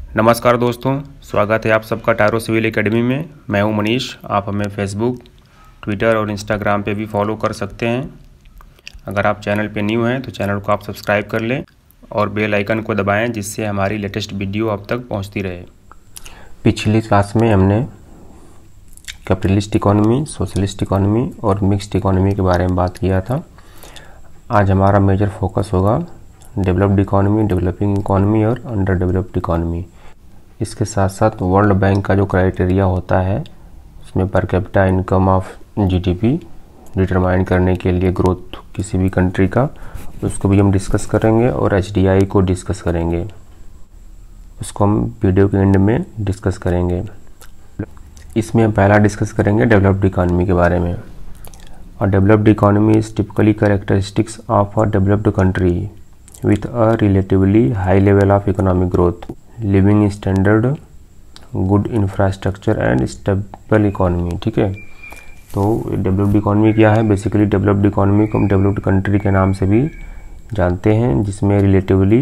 नमस्कार दोस्तों, स्वागत है आप सबका टायरो सिविल एकेडमी में। मैं हूं मनीष। आप हमें फेसबुक, ट्विटर और इंस्टाग्राम पे भी फॉलो कर सकते हैं। अगर आप चैनल पे न्यू हैं तो चैनल को आप सब्सक्राइब कर लें और बेल आइकन को दबाएं, जिससे हमारी लेटेस्ट वीडियो आप तक पहुंचती रहे। पिछली क्लास में हमने कैपिटलिस्ट इकोनॉमी, सोशलिस्ट इकोनॉमी और मिक्स्ड इकोनॉमी के बारे में बात किया था। आज हमारा मेजर फोकस होगा डेवलप्ड इकोनॉमी, डेवलपिंग इकोनॉमी और अंडर डेवलप्ड इकोनॉमी। इसके साथ साथ वर्ल्ड बैंक का जो क्राइटेरिया होता है उसमें per capita income of GDP determine करने के लिए ग्रोथ किसी भी कंट्री का, उसको भी हम डिस्कस करेंगे और एचडीआई को डिस्कस करेंगे। उसको हम वीडियो के एंड में डिस्कस करेंगे। इसमें हम पहला डिस्कस करेंगे डेवलप्ड इकोनॉमी के बारे में। और developed economy is typically characteristics of a developed country with a relatively high level of economic growth, living standard, good infrastructure and stable economy. ठीक है, तो डेवलप्ड इकोनॉमी क्या है? बेसिकली डेवलप्ड इकोनॉमी को हम डेवलप्ड कंट्री के नाम से भी जानते हैं, जिसमें रिलेटिवली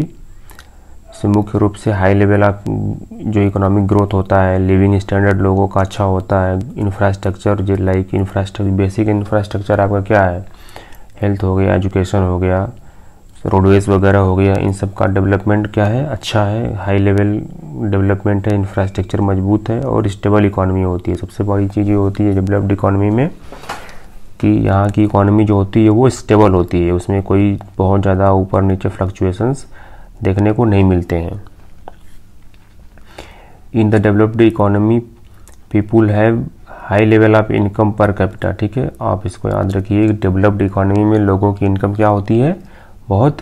से मुख्य रूप से हाई लेवल ऑफ जो इकोनॉमिक ग्रोथ होता है, लिविंग स्टैंडर्ड लोगों का अच्छा होता है, इंफ्रास्ट्रक्चर जो लाइक इंफ्रास्ट्रक्चर, बेसिक इंफ्रास्ट्रक्चर आपका क्या है? हेल्थ हो गया, एजुकेशन हो गया, रोडवेज वगैरह हो गया, इन सब का डेवलपमेंट क्या है? अच्छा है, हाई लेवल डेवलपमेंट है, इंफ्रास्ट्रक्चर मजबूत है और स्टेबल इकोनॉमी होती है। सबसे बड़ी चीज़ ये होती है डेवलप्ड इकोनॉमी में कि यहाँ की इकोनॉमी जो होती है वो स्टेबल होती है, उसमें कोई बहुत ज़्यादा ऊपर नीचे फ्लक्चुएशंस देखने को नहीं मिलते हैं। In the developed economy people have high level of income per capita. ठीक है, आप इसको याद रखिए, डेवलप्ड इकोनॉमी में लोगों की इनकम क्या होती है? बहुत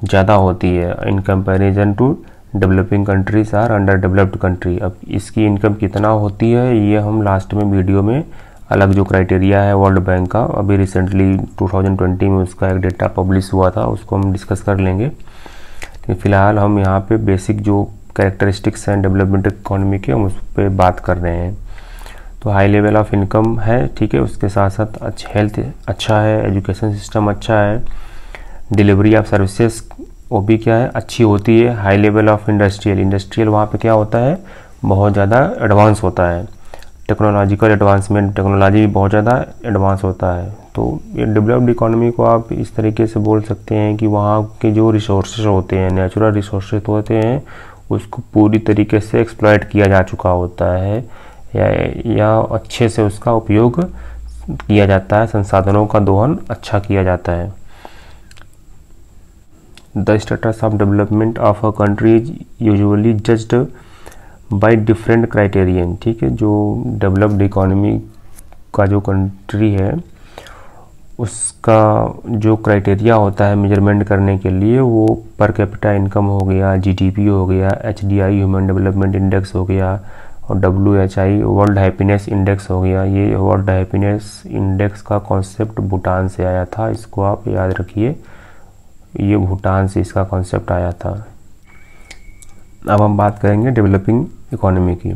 ज़्यादा होती है in comparison to developing countries or underdeveloped country. अब इसकी इनकम कितना होती है ये हम लास्ट में वीडियो में अलग जो क्राइटेरिया है वर्ल्ड बैंक का, अभी रिसेंटली 2020 में उसका एक डेटा पब्लिश हुआ था, उसको हम डिस्कस कर लेंगे। लेकिन फ़िलहाल हम यहाँ पे बेसिक जो कैरेक्टरिस्टिक्स हैं डेवलपमेंट इकोनॉमी के, हम उस पर बात कर रहे हैं। तो हाई लेवल ऑफ इनकम है, ठीक है, उसके साथ साथ हेल्थ अच्छा है, एजुकेशन सिस्टम अच्छा है, डिलीवरी ऑफ सर्विसेज वो भी क्या है? अच्छी होती है। हाई लेवल ऑफ इंडस्ट्रियल वहाँ पे क्या होता है? बहुत ज़्यादा एडवांस होता है, टेक्नोलॉजिकल एडवांसमेंट, टेक्नोलॉजी भी बहुत ज़्यादा एडवांस होता है। तो ये डेवलप्ड इकोनॉमी को आप इस तरीके से बोल सकते हैं कि वहाँ के जो रिसोर्सेज होते हैं, नेचुरल रिसोर्सेज होते हैं, उसको पूरी तरीके से एक्सप्लॉइट किया जा चुका होता है या अच्छे से उसका उपयोग किया जाता है, संसाधनों का दोहन अच्छा किया जाता है। The status of development of a country is usually judged by different criterion। ठीक है, जो डेवलप्ड इकोनॉमी का जो कंट्री है उसका जो क्राइटेरिया होता है मेजरमेंट करने के लिए, वो पर कैपिटा इनकम हो गया, जीडीपी हो गया, एचडीआई ह्यूमन डेवलपमेंट इंडेक्स हो गया और डब्ल्यूएचआई वर्ल्ड हैप्पीनेस इंडेक्स हो गया। ये वर्ल्ड हैप्पीनेस इंडेक्स का कॉन्सेप्ट भूटान से आया था, इसको आप याद रखिए, ये भूटान से इसका कॉन्सेप्ट आया था। अब हम बात करेंगे डेवलपिंग इकोनॉमी की।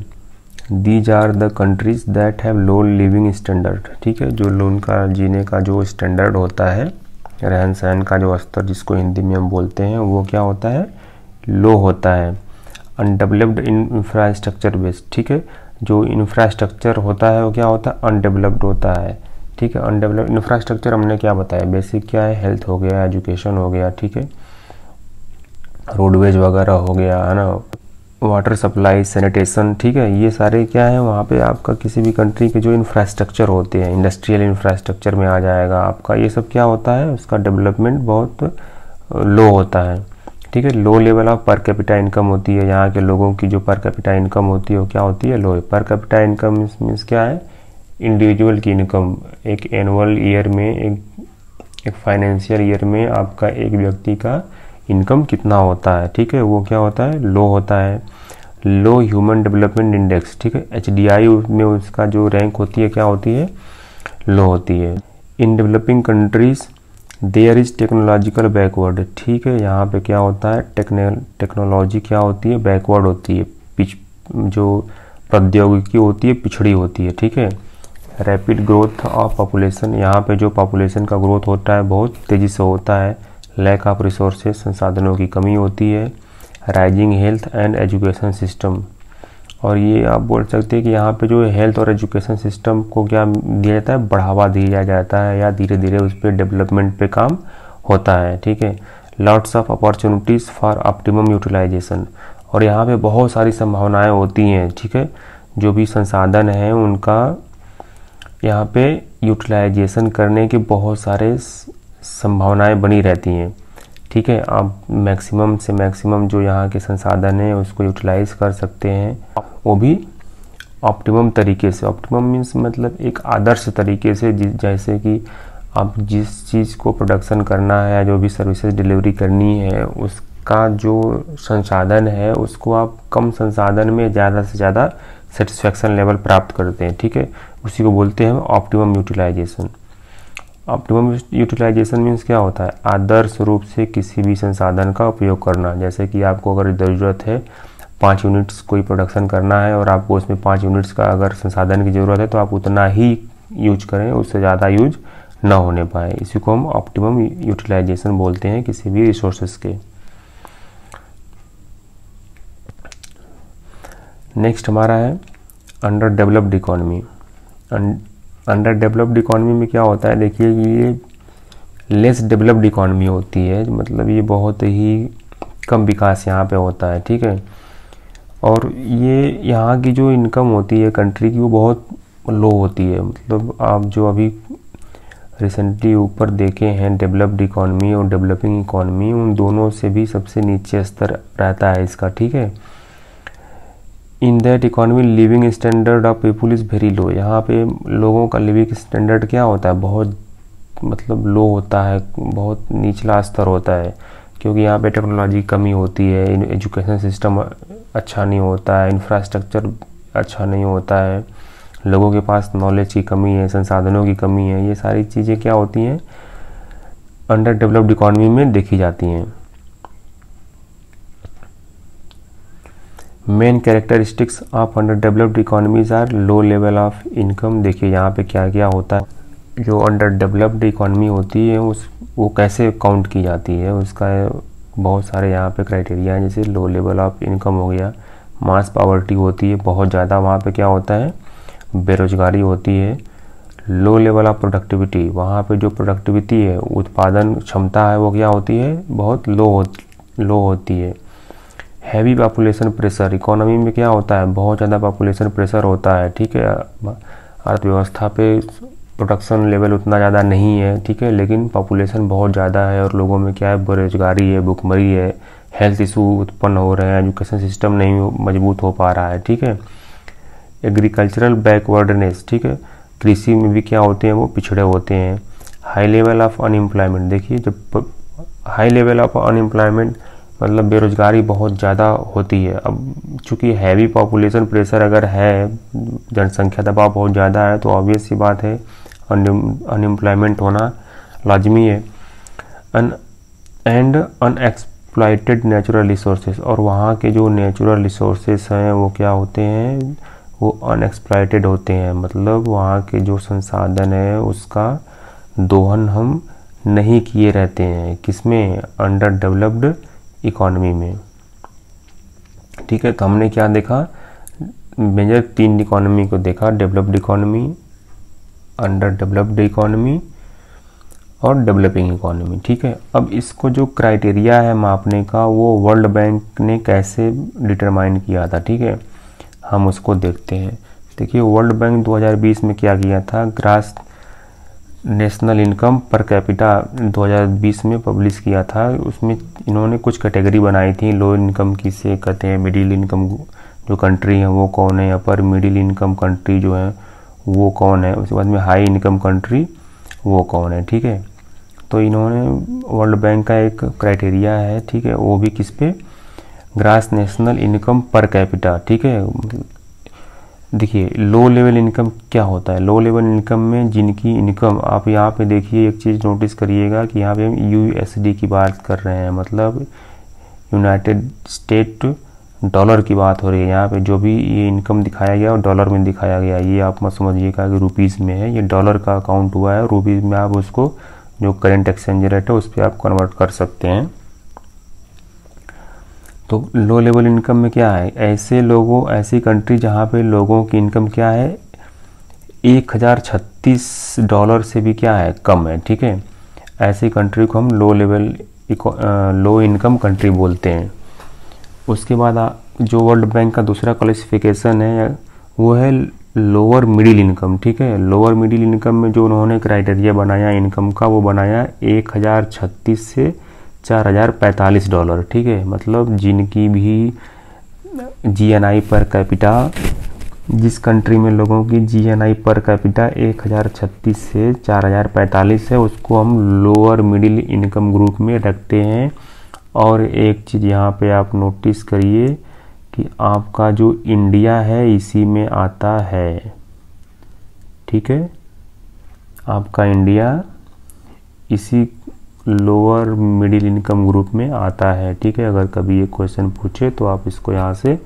These are the countries that have low living standard. ठीक है, जो उनका जीने का जो स्टैंडर्ड होता है, रहन सहन का जो स्तर जिसको हिंदी में हम बोलते हैं, वो क्या होता है? लो होता है। Undeveloped infrastructure based. ठीक है, जो इंफ्रास्ट्रक्चर होता है वो क्या होता है? अनडेवलप्ड होता है। ठीक है, अनडेवलप्ड इंफ्रास्ट्रक्चर हमने क्या बताया? बेसिक क्या है? हेल्थ हो गया, एजुकेशन हो गया, ठीक है, रोडवेज वगैरह हो गया, है ना, वाटर सप्लाई, सैनिटेशन। ठीक है, ये सारे क्या है वहाँ पे आपका किसी भी कंट्री के जो इंफ्रास्ट्रक्चर होते हैं, इंडस्ट्रियल इंफ्रास्ट्रक्चर में आ जाएगा आपका, ये सब क्या होता है? उसका डेवलपमेंट बहुत लो होता है। ठीक है, लो level of per capita income होती है। यहाँ के लोगों की जो पर कैपिटा इनकम होती है वो क्या होती है? लो। पर कैपिटा इनकम मीन्स क्या है? इंडिविजुअल की इनकम। एक एनुअल ईयर में, एक फाइनेंशियल ईयर में आपका एक व्यक्ति का इनकम कितना होता है? ठीक है, वो क्या होता है? लो होता है। लो ह्यूमन डेवलपमेंट इंडेक्स। ठीक है, एचडीआई में उसका जो रैंक होती है क्या होती है? लो होती है। In developing countries there is technological backward. ठीक है, यहाँ पे क्या होता है? टेक्नोलॉजी क्या होती है? बैकवर्ड होती है, जो प्रौद्योगिकी होती है पिछड़ी होती है। ठीक है, रैपिड ग्रोथ ऑफ पॉपुलेशन। यहाँ पे जो पॉपुलेशन का ग्रोथ होता है बहुत तेज़ी से होता है। लैक ऑफ रिसोर्सेज, संसाधनों की कमी होती है। Rising health and education system. और ये आप बोल सकते हैं कि यहाँ पे जो हेल्थ और एजुकेशन सिस्टम को क्या दिया जाता है, बढ़ावा दिया जाता है या धीरे धीरे उस पर डेवलपमेंट पे काम होता है। ठीक है, lots of opportunities for optimum utilisation, और यहाँ पे बहुत सारी संभावनाएं होती हैं। ठीक है, जो भी संसाधन हैं उनका यहाँ पे यूटिलाइजेशन करने की बहुत सारे संभावनाएं बनी रहती हैं। ठीक है, आप मैक्सिमम से मैक्सिमम जो यहाँ के संसाधन हैं उसको यूटिलाइज कर सकते हैं, वो भी ऑप्टिमम तरीके से। ऑप्टिमम मीन्स मतलब एक आदर्श तरीके से, जैसे कि आप जिस चीज़ को प्रोडक्शन करना है या जो भी सर्विसेज डिलीवरी करनी है उसका जो संसाधन है उसको आप कम संसाधन में ज़्यादा से ज़्यादा सेटिस्फैक्शन लेवल प्राप्त करते हैं। ठीक है, उसी को बोलते हैं optimum utilisation. Optimum utilisation means क्या होता है, आदर्श रूप से किसी भी संसाधन का उपयोग करना। जैसे कि आपको अगर ज़रूरत है 5 यूनिट्स कोई प्रोडक्शन करना है और आपको उसमें 5 यूनिट्स का अगर संसाधन की ज़रूरत है तो आप उतना ही यूज करें, उससे ज़्यादा यूज ना होने पाए। इसी को हम ऑप्टिमम यूटिलाइजेशन बोलते हैं किसी भी रिसोर्सेज के। नेक्स्ट हमारा है under developed economy. Under developed economy में क्या होता है, देखिए कि ये लेस डेवलप्ड इकोनॉमी होती है, मतलब ये बहुत ही कम विकास यहाँ पे होता है। ठीक है, और ये यहाँ की जो इनकम होती है कंट्री की वो बहुत लो होती है। मतलब आप जो अभी रिसेंटली ऊपर देखे हैं डेवलप्ड इकोनॉमी और डेवलपिंग इकोनॉमी, उन दोनों से भी सबसे नीचे स्तर रहता है इसका। ठीक है, in that economy living standard of people is very low. यहाँ पे लोगों का लिविंग स्टैंडर्ड क्या होता है, बहुत मतलब लो होता है, बहुत निचला स्तर होता है, क्योंकि यहाँ पे टेक्नोलॉजी की कमी होती है, एजुकेशन सिस्टम अच्छा नहीं होता है, इंफ्रास्ट्रक्चर अच्छा नहीं होता है, लोगों के पास नॉलेज की कमी है, संसाधनों की कमी है। ये सारी चीज़ें क्या होती हैं, अंडर डेवलप्ड इकोनॉमी में देखी जाती हैं। Main characteristics of underdeveloped economies are low level of income. देखिए यहाँ पे क्या क्या होता है, जो अंडर डेवलप्ड इकोनॉमी होती है वो कैसे काउंट की जाती है, उसका बहुत सारे यहाँ पे क्राइटेरिया हैं। जैसे लो लेवल ऑफ इनकम हो गया, मास पावर्टी होती है बहुत ज़्यादा, वहाँ पे क्या होता है, बेरोजगारी होती है। लो लेवल ऑफ प्रोडक्टिविटी, वहाँ पे जो प्रोडक्टिविटी है, उत्पादन क्षमता है, वो क्या होती है, बहुत लो होती है। हैवी पॉपुलेशन प्रेशर, इकोनॉमी में क्या होता है, बहुत ज़्यादा पॉपुलेशन प्रेशर होता है। ठीक है, अर्थव्यवस्था पे प्रोडक्शन लेवल उतना ज़्यादा नहीं है। ठीक है, लेकिन पॉपुलेशन बहुत ज़्यादा है और लोगों में क्या है, बेरोजगारी है, भुखमरी है, हेल्थ इशू उत्पन्न हो रहे हैं, एजुकेशन सिस्टम नहीं मजबूत हो पा रहा है। ठीक है, एग्रीकल्चरल बैकवर्डनेस, ठीक है, कृषि में भी क्या होते हैं, वो पिछड़े होते हैं। हाई लेवल ऑफ अनएम्प्लॉयमेंट, देखिए जब हाई लेवल ऑफ अनएम्प्लॉयमेंट मतलब बेरोजगारी बहुत ज़्यादा होती है। अब चूँकि हैवी पॉपुलेशन प्रेशर अगर है, जनसंख्या दबाव बहुत ज़्यादा है, तो ऑब्वियस सी बात है अनएम्प्लॉयमेंट होना लाजमी है। एंड अनएक्सप्लॉइटेड नेचुरल रिसोर्सेज, और वहाँ के जो नेचुरल रिसोर्सेज हैं वो क्या होते हैं, वो अनएक्सप्लॉइटेड होते हैं। मतलब वहाँ के जो संसाधन है उसका दोहन हम नहीं किए रहते हैं, किसमें, अंडर डेवलप्ड इकोनॉमी में। ठीक है, तो हमने क्या देखा, मेजर 3 इकोनॉमी को देखा, developed economy, under developed economy और डेवलपिंग इकोनॉमी। ठीक है, अब इसको जो क्राइटेरिया है मापने का, वो वर्ल्ड बैंक ने कैसे डिटरमाइन किया था। ठीक है, हम उसको देखते हैं। देखिए वर्ल्ड बैंक 2020 में क्या किया था, grass national income per capita 2020 में पब्लिश किया था। उसमें इन्होंने कुछ कैटेगरी बनाई थी, लो इनकम किसे कहते हैं, मिडिल इनकम जो कंट्री है वो कौन है, अपर मिडिल इनकम कंट्री जो है वो कौन है, उसके बाद में हाई इनकम कंट्री वो कौन है। ठीक है, तो इन्होंने वर्ल्ड बैंक का एक क्राइटेरिया है। ठीक है, वो भी किस पे, grass national income per capita. ठीक है, देखिए लो लेवल इनकम क्या होता है, लो लेवल इनकम में जिनकी इनकम, आप यहाँ पे देखिए एक चीज़ नोटिस करिएगा कि यहाँ पे हम यूएसडी की बात कर रहे हैं, मतलब यूनाइटेड स्टेट डॉलर की बात हो रही है। यहाँ पे जो भी ये इनकम दिखाया गया और डॉलर में दिखाया गया, ये आप मत समझिएगा कि रुपीज़ में है, ये डॉलर का अकाउंट हुआ है, रुपीज़ में आप उसको जो करेंट एक्सचेंज रेट है उस पर आप कन्वर्ट कर सकते हैं। तो लो लेवल इनकम में क्या है, ऐसी कंट्री जहाँ पे लोगों की इनकम क्या है, $1036 से भी क्या है, कम है। ठीक है, ऐसी कंट्री को हम लो इनकम कंट्री बोलते हैं। उसके बाद जो वर्ल्ड बैंक का दूसरा क्लासिफिकेशन है वो है लोअर मिडिल इनकम। ठीक है, लोअर मिडिल इनकम में जो उन्होंने क्राइटेरिया बनाया इनकम का, वो बनाया 1036 से $4045। ठीक है, मतलब जिनकी भी GNI पर कैपिटा, जिस कंट्री में लोगों की GNI पर कैपिटा 1036 से 4045 है, उसको हम लोअर मिडिल इनकम ग्रुप में रखते हैं। और एक चीज़ यहाँ पे आप नोटिस करिए कि आपका जो इंडिया है इसी में आता है। ठीक है, आपका इंडिया इसी लोअर मिडिल इनकम ग्रुप में आता है। ठीक है, अगर कभी ये क्वेश्चन पूछे तो आप इसको यहाँ से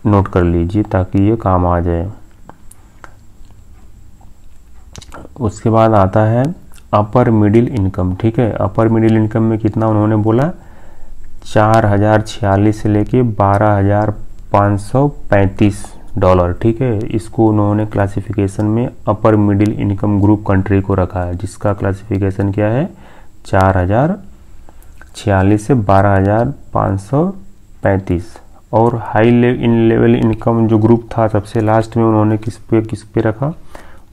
नोट कर लीजिए ताकि ये काम आ जाए। उसके बाद आता है अपर मिडिल इनकम। ठीक है, अपर मिडिल इनकम में कितना उन्होंने बोला, 4046 से लेके $12,535। ठीक है, इसको उन्होंने क्लासिफिकेशन में upper middle income group country को रखा है, जिसका क्लासिफिकेशन क्या है, 4046 से 12,535। और हाई लेवल इनकम जो ग्रुप था सबसे लास्ट में उन्होंने किस पे रखा,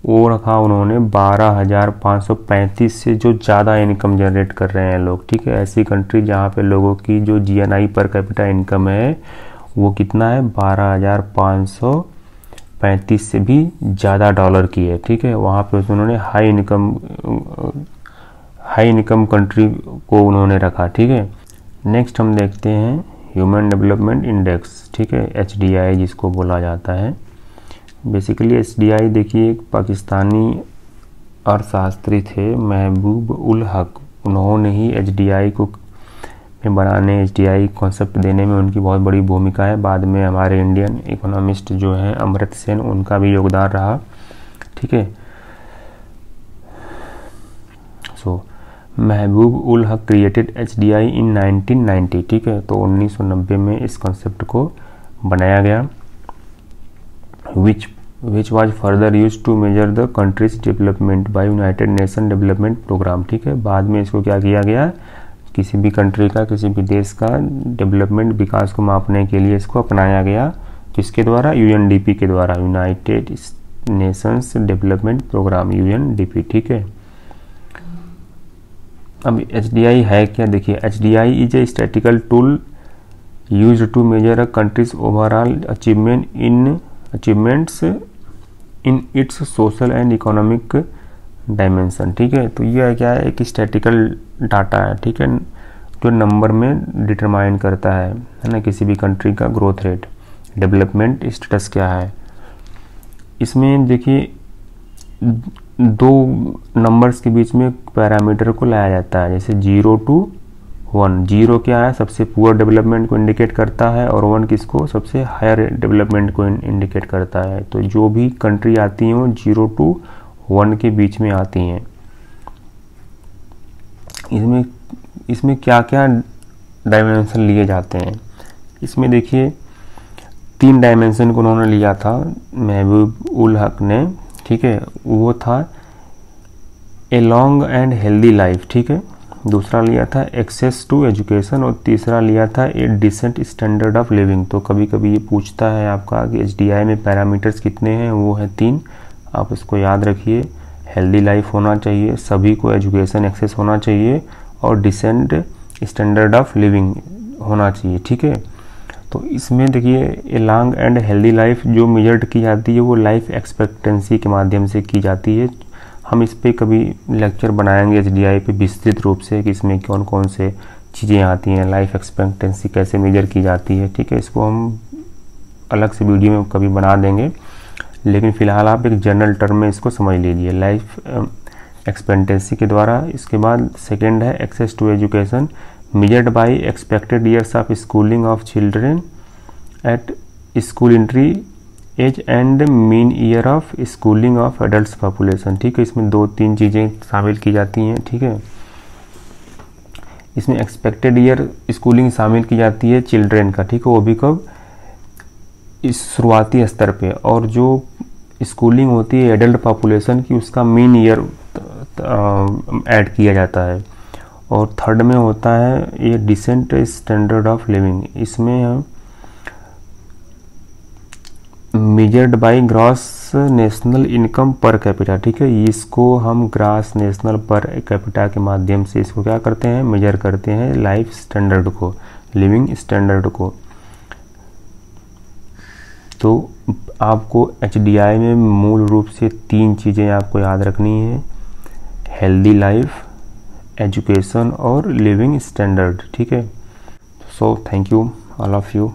वो रखा उन्होंने 12,535 से जो ज़्यादा इनकम जनरेट कर रहे हैं लोग। ठीक है, ऐसी कंट्री जहाँ पे लोगों की जो GNI पर कैपिटा इनकम है वो कितना है, 12,535 से भी ज़्यादा डॉलर की है। ठीक है, वहाँ पे उन्होंने हाई इनकम कंट्री को उन्होंने रखा। ठीक है, नेक्स्ट हम देखते हैं ह्यूमन डेवलपमेंट इंडेक्स। ठीक है, HDI जिसको बोला जाता है। बेसिकली HDI देखिए, एक पाकिस्तानी अर्थशास्त्री थे महबूब उल हक, उन्होंने ही HDI को बनाने, HDI कॉन्सेप्ट देने में उनकी बहुत बड़ी भूमिका है। बाद में हमारे इंडियन इकोनॉमिस्ट जो हैं अमर्त्य सेन, उनका भी योगदान रहा। ठीक है, सो महबूब उल हक क्रिएटेड HDI इन 1990। ठीक है, तो 1990 में इस कॉन्सेप्ट को बनाया गया, which was further used to measure the country's development by United Nations Development Program। ठीक है, बाद में इसको क्या किया गया, किसी भी कंट्री का, किसी भी देश का डेवलपमेंट, विकास को मापने के लिए इसको अपनाया गया। किसके द्वारा, UNDP के द्वारा, United Nations Development Programme, UNDP। ठीक है, अब HDI है क्या, देखिए HDI is a statistical tool used to measure a country's overall achievements in its social and economic dimension. ठीक है, तो यह क्या है, एक स्टैटिकल डाटा है। ठीक है, जो नंबर में डिटरमाइन करता है ना, किसी भी कंट्री का ग्रोथ रेट, डेवलपमेंट स्टेटस क्या है। इसमें देखिए दो नंबर्स के बीच में पैरामीटर को लाया जाता है, जैसे 0 to 1। 0 क्या है, सबसे पुअर डेवलपमेंट को इंडिकेट करता है, और 1 किसको, सबसे हायर डेवलपमेंट को इंडिकेट करता है। तो जो भी कंट्री आती हैं वो 0 to 1 के बीच में आती हैं। इसमें क्या क्या डायमेंशन लिए जाते हैं, इसमें देखिए 3 डायमेंशन को उन्होंने लिया था महबूब उल हक ने। ठीक है, वो था a long and healthy life. ठीक है, दूसरा लिया था एक्सेस टू एजुकेशन, और तीसरा लिया था ए डिसेंट स्टैंडर्ड ऑफ लिविंग। तो कभी कभी ये पूछता है आपका कि HDI में पैरामीटर्स कितने हैं, वो है 3। आप इसको याद रखिए, हेल्दी लाइफ होना चाहिए, सभी को एजुकेशन एक्सेस होना चाहिए, और डिसेंट स्टैंडर्ड ऑफ लिविंग होना चाहिए। ठीक है, तो इसमें देखिए a long and healthy life जो मेजर्ड की जाती है वो लाइफ एक्सपेक्टेंसी के माध्यम से की जाती है। हम इस पे कभी लेक्चर बनाएंगे HDI पे विस्तृत रूप से कि इसमें कौन कौन से चीज़ें आती हैं, लाइफ एक्सपेक्टेंसी कैसे मेजर की जाती है। ठीक है, इसको हम अलग से वीडियो में कभी बना देंगे, लेकिन फ़िलहाल आप एक जनरल टर्म में इसको समझ लीजिए, लाइफ एक्सपेक्टेंसी के द्वारा। इसके बाद सेकेंड है access to education, measured by expected years of schooling of children at school entry age and mean year of schooling of adults population। ठीक है, इसमें 2-3 चीज़ें शामिल की जाती हैं। ठीक है, इसमें एक्सपेक्टेड ईयर स्कूलिंग शामिल की जाती है चिल्ड्रेन का, ठीक है, वो भी कब, इस शुरुआती स्तर पे। और जो स्कूलिंग होती है एडल्ट पॉपुलेशन की, उसका मीन ईयर ऐड किया जाता है। और थर्ड में होता है ये डिसेंट स्टैंडर्ड ऑफ लिविंग, इसमें measured by gross national income per capita, ठीक है, इसको हम ग्रॉस नेशनल पर कैपिटा के माध्यम से इसको क्या करते हैं, मेजर करते हैं लाइफ स्टैंडर्ड को, लिविंग स्टैंडर्ड को। तो आपको HDI में मूल रूप से 3 चीज़ें आपको याद रखनी है, हेल्दी लाइफ, एजुकेशन और लिविंग स्टैंडर्ड, ठीक है। So thank you all of you.